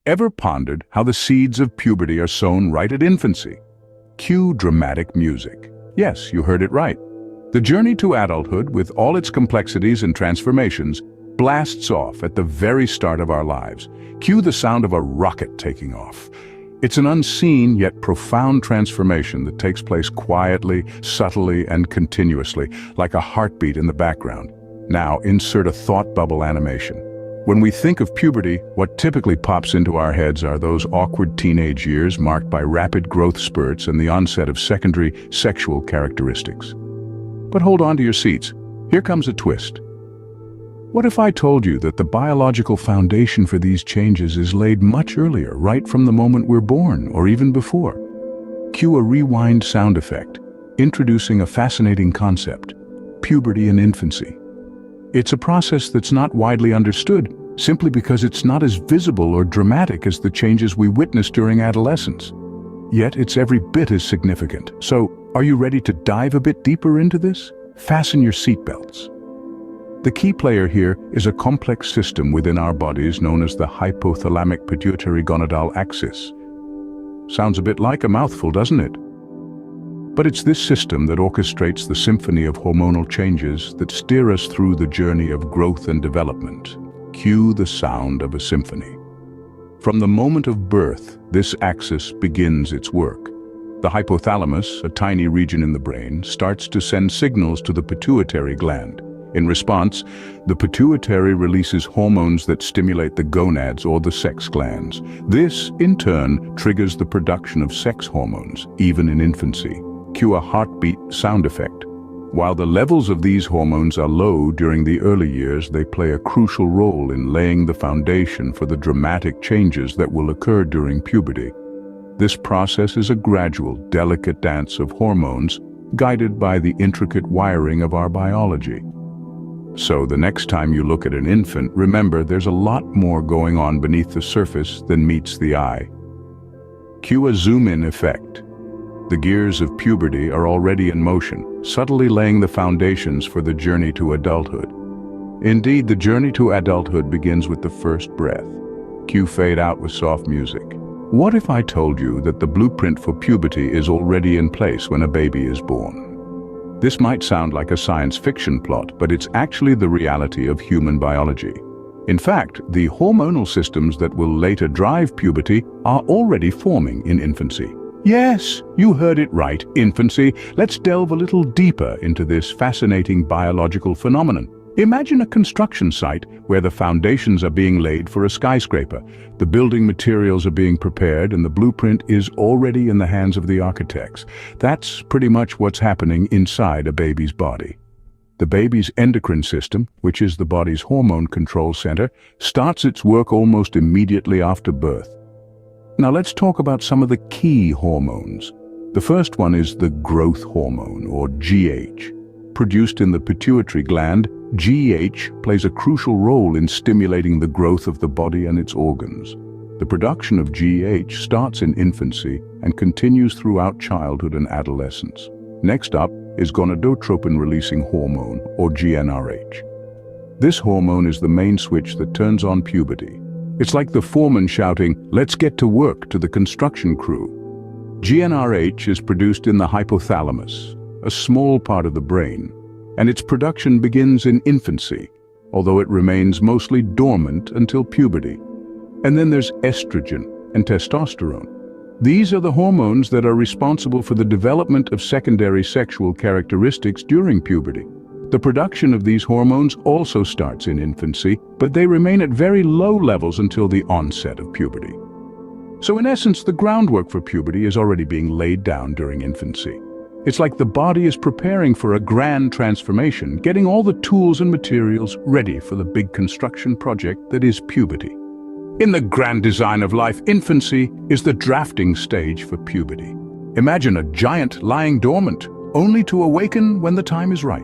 Ever pondered how the seeds of puberty are sown right at infancy? Cue dramatic music. Yes, you heard it right. The journey to adulthood, with all its complexities and transformations, blasts off at the very start of our lives. Cue the sound of a rocket taking off. It's an unseen yet profound transformation that takes place quietly, subtly, and continuously, like a heartbeat in the background. Now, insert a thought bubble animation. When we think of puberty, what typically pops into our heads are those awkward teenage years marked by rapid growth spurts and the onset of secondary sexual characteristics. But hold on to your seats. Here comes a twist. What if I told you that the biological foundation for these changes is laid much earlier, right from the moment we're born, or even before? Cue a rewind sound effect, introducing a fascinating concept: puberty and infancy. It's a process that's not widely understood, simply because it's not as visible or dramatic as the changes we witness during adolescence. Yet it's every bit as significant. So, are you ready to dive a bit deeper into this? Fasten your seatbelts. The key player here is a complex system within our bodies known as the hypothalamic-pituitary-gonadal axis. Sounds a bit like a mouthful, doesn't it? But it's this system that orchestrates the symphony of hormonal changes that steer us through the journey of growth and development. Cue the sound of a symphony. From the moment of birth, this axis begins its work. The hypothalamus, a tiny region in the brain, starts to send signals to the pituitary gland. In response, the pituitary releases hormones that stimulate the gonads or the sex glands. This, in turn, triggers the production of sex hormones, even in infancy. Cue a heartbeat sound effect. While the levels of these hormones are low during the early years, they play a crucial role in laying the foundation for the dramatic changes that will occur during puberty. This process is a gradual, delicate dance of hormones, guided by the intricate wiring of our biology. So the next time you look at an infant, remember there's a lot more going on beneath the surface than meets the eye. Cue a zoom-in effect. The gears of puberty are already in motion, subtly laying the foundations for the journey to adulthood. Indeed, the journey to adulthood begins with the first breath. Cue fade out with soft music. What if I told you that the blueprint for puberty is already in place when a baby is born? This might sound like a science fiction plot, but it's actually the reality of human biology. In fact, the hormonal systems that will later drive puberty are already forming in infancy. Yes, you heard it right, infancy. Let's delve a little deeper into this fascinating biological phenomenon. Imagine a construction site where the foundations are being laid for a skyscraper. The building materials are being prepared and the blueprint is already in the hands of the architects. That's pretty much what's happening inside a baby's body. The baby's endocrine system, which is the body's hormone control center, starts its work almost immediately after birth. Now let's talk about some of the key hormones. The first one is the growth hormone, or GH. Produced in the pituitary gland, GH plays a crucial role in stimulating the growth of the body and its organs. The production of GH starts in infancy and continues throughout childhood and adolescence. Next up is gonadotropin-releasing hormone, or GnRH. This hormone is the main switch that turns on puberty. It's like the foreman shouting, "Let's get to work," to the construction crew. GnRH is produced in the hypothalamus, a small part of the brain, and its production begins in infancy, although it remains mostly dormant until puberty. And then there's estrogen and testosterone. These are the hormones that are responsible for the development of secondary sexual characteristics during puberty. The production of these hormones also starts in infancy, but they remain at very low levels until the onset of puberty. So in essence, the groundwork for puberty is already being laid down during infancy. It's like the body is preparing for a grand transformation, getting all the tools and materials ready for the big construction project that is puberty. In the grand design of life, infancy is the drafting stage for puberty. Imagine a giant lying dormant, only to awaken when the time is right.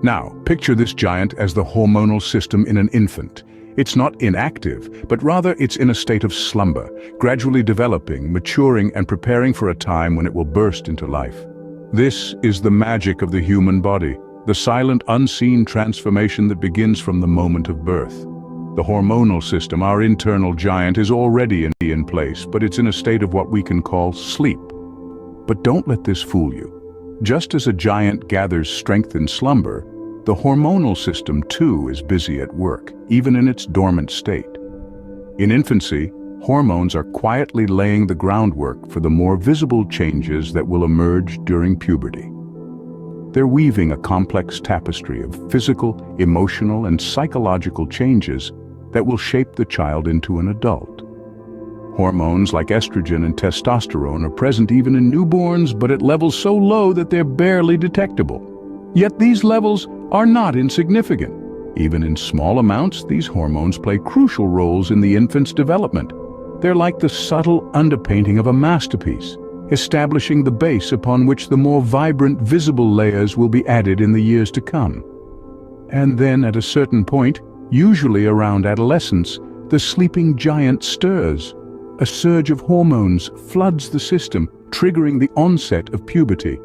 Now, picture this giant as the hormonal system in an infant. It's not inactive, but rather it's in a state of slumber, gradually developing, maturing, and preparing for a time when it will burst into life. This is the magic of the human body, the silent, unseen transformation that begins from the moment of birth. The hormonal system, our internal giant, is already in place, but it's in a state of what we can call sleep. But don't let this fool you. Just as a giant gathers strength in slumber, the hormonal system too is busy at work, even in its dormant state. In infancy, hormones are quietly laying the groundwork for the more visible changes that will emerge during puberty. They're weaving a complex tapestry of physical, emotional, and psychological changes that will shape the child into an adult. Hormones like estrogen and testosterone are present even in newborns, but at levels so low that they're barely detectable. Yet these levels are not insignificant. Even in small amounts, these hormones play crucial roles in the infant's development. They're like the subtle underpainting of a masterpiece, establishing the base upon which the more vibrant, visible layers will be added in the years to come. And then at a certain point, usually around adolescence, the sleeping giant stirs. A surge of hormones floods the system, triggering the onset of puberty.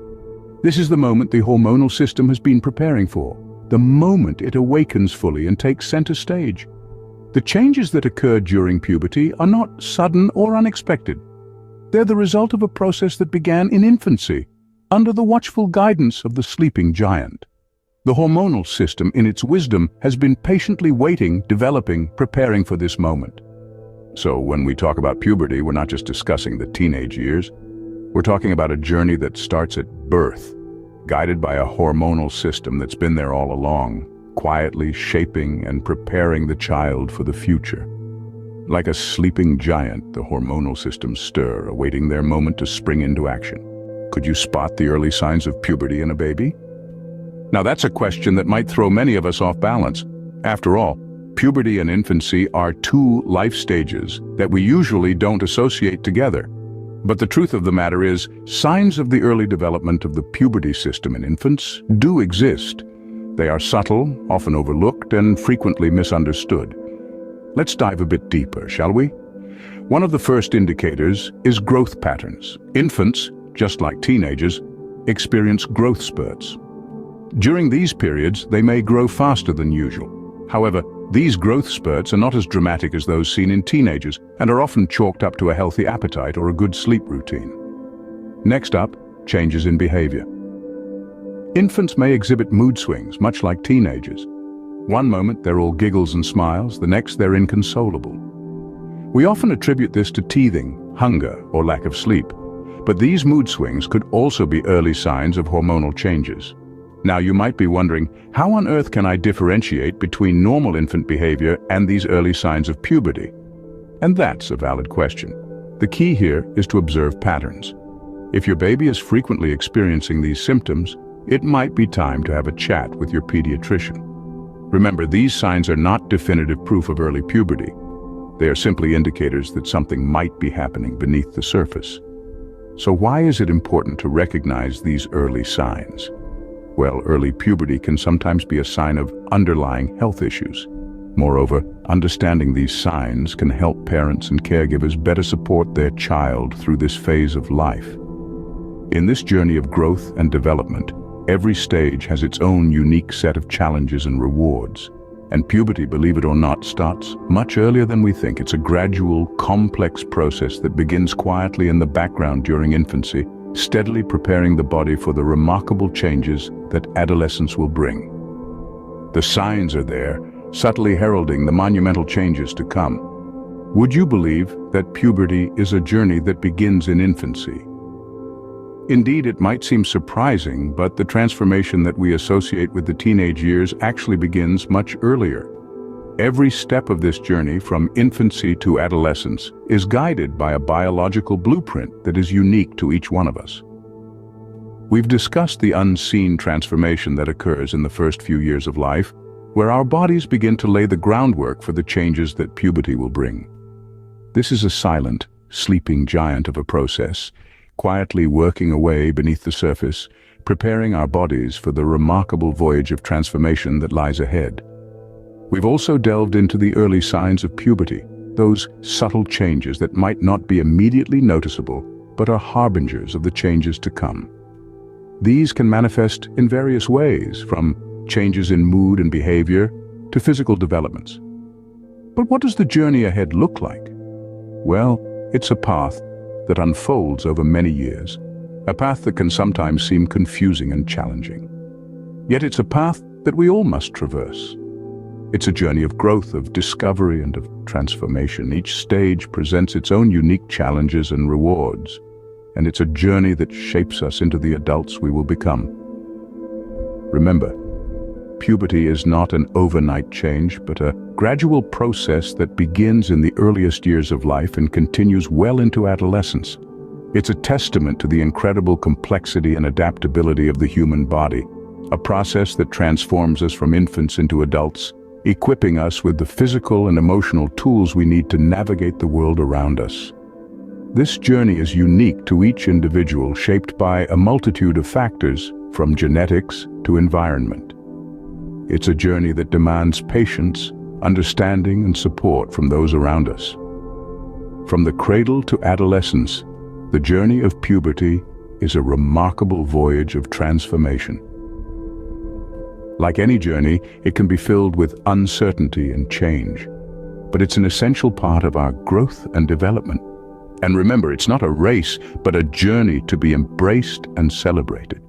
This is the moment the hormonal system has been preparing for, the moment it awakens fully and takes center stage. The changes that occur during puberty are not sudden or unexpected. They're the result of a process that began in infancy, under the watchful guidance of the sleeping giant. The hormonal system, in its wisdom, has been patiently waiting, developing, preparing for this moment. So when we talk about puberty, we're not just discussing the teenage years. We're talking about a journey that starts at birth, guided by a hormonal system that's been there all along, quietly shaping and preparing the child for the future. Like a sleeping giant, the hormonal systems stir, awaiting their moment to spring into action. Could you spot the early signs of puberty in a baby? Now that's a question that might throw many of us off balance. After all, puberty and infancy are two life stages that we usually don't associate together. But the truth of the matter is, signs of the early development of the puberty system in infants do exist. They are subtle, often overlooked, and frequently misunderstood. Let's dive a bit deeper, shall we? One of the first indicators is growth patterns. Infants, just like teenagers, experience growth spurts. During these periods, they may grow faster than usual. However, these growth spurts are not as dramatic as those seen in teenagers and are often chalked up to a healthy appetite or a good sleep routine. Next up, changes in behavior. Infants may exhibit mood swings, much like teenagers. One moment they're all giggles and smiles, the next they're inconsolable. We often attribute this to teething, hunger, or lack of sleep, but these mood swings could also be early signs of hormonal changes. Now you might be wondering, how on earth can I differentiate between normal infant behavior and these early signs of puberty? And that's a valid question. The key here is to observe patterns. If your baby is frequently experiencing these symptoms, it might be time to have a chat with your pediatrician. Remember, these signs are not definitive proof of early puberty. They are simply indicators that something might be happening beneath the surface. So why is it important to recognize these early signs? Well, early puberty can sometimes be a sign of underlying health issues. Moreover, understanding these signs can help parents and caregivers better support their child through this phase of life. In this journey of growth and development, every stage has its own unique set of challenges and rewards. And puberty, believe it or not, starts much earlier than we think. It's a gradual, complex process that begins quietly in the background during infancy, steadily preparing the body for the remarkable changes that adolescence will bring. The signs are there, subtly heralding the monumental changes to come. Would you believe that puberty is a journey that begins in infancy? Indeed, it might seem surprising, but the transformation that we associate with the teenage years actually begins much earlier. Every step of this journey, from infancy to adolescence, is guided by a biological blueprint that is unique to each one of us. We've discussed the unseen transformation that occurs in the first few years of life, where our bodies begin to lay the groundwork for the changes that puberty will bring. This is a silent, sleeping giant of a process, quietly working away beneath the surface, preparing our bodies for the remarkable voyage of transformation that lies ahead. We've also delved into the early signs of puberty, those subtle changes that might not be immediately noticeable, but are harbingers of the changes to come. These can manifest in various ways, from changes in mood and behavior to physical developments. But what does the journey ahead look like? Well, it's a path that unfolds over many years, a path that can sometimes seem confusing and challenging. Yet it's a path that we all must traverse. It's a journey of growth, of discovery, and of transformation. Each stage presents its own unique challenges and rewards, and it's a journey that shapes us into the adults we will become. Remember, puberty is not an overnight change, but a gradual process that begins in the earliest years of life and continues well into adolescence. It's a testament to the incredible complexity and adaptability of the human body, a process that transforms us from infants into adults, equipping us with the physical and emotional tools we need to navigate the world around us. This journey is unique to each individual, shaped by a multitude of factors, from genetics to environment. It's a journey that demands patience, understanding, and support from those around us. From the cradle to adolescence, the journey of puberty is a remarkable voyage of transformation. Like any journey, it can be filled with uncertainty and change, but it's an essential part of our growth and development. And remember, it's not a race, but a journey to be embraced and celebrated.